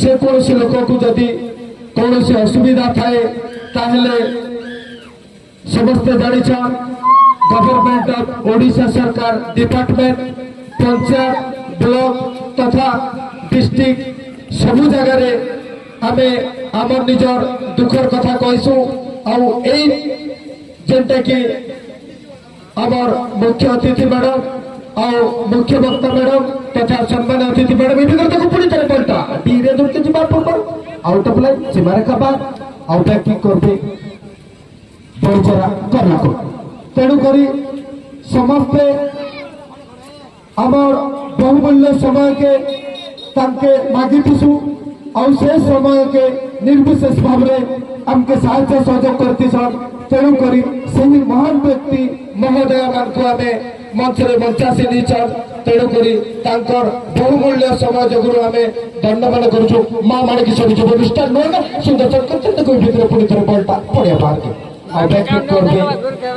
जेकोसी लोक को जदि कौन असुविधा थाए ताहले समस्ते जानिछन गवर्नमेंट ऑफ ओडिशा सरकार डिपार्टमेंट पंचायत ब्लॉक तथा डिस्ट्रिक्ट सबु जगह रे आमे आमर निजर दुखर कथा कहसु आउ एई जेंटा कि आमर मुख्य अतिथि मैडम आउ मुख्य वक्ता मैडम तथा सम्मान अतिथि मैडम विगत को पुणी तरह पलटा डीरे दुर्के जिबा पूर्व आउट ऑफ लाइन सीमारेखा बाद आउट बैकिंग करबे बड़चरा करला को तेणु करी समस्ते आमर बहुमूल्य समय के तांके मागी पिसु और से समय के निर्विशेष भाव में आमके साहाय्य सहयोग करती सन तेणु करी सही महान व्यक्ति महोदय मान को आमे मंच रे मंचासी नीचन तेणु करी तांकर बहुमूल्य समय जगुरु आमे धन्यवाद करूछु मां माने कि सब जो मिस्टर नोन सुंदर चक्कर कोई भीतर पुनी थरे पलटा पड़िया बाहर के आ बैक करबे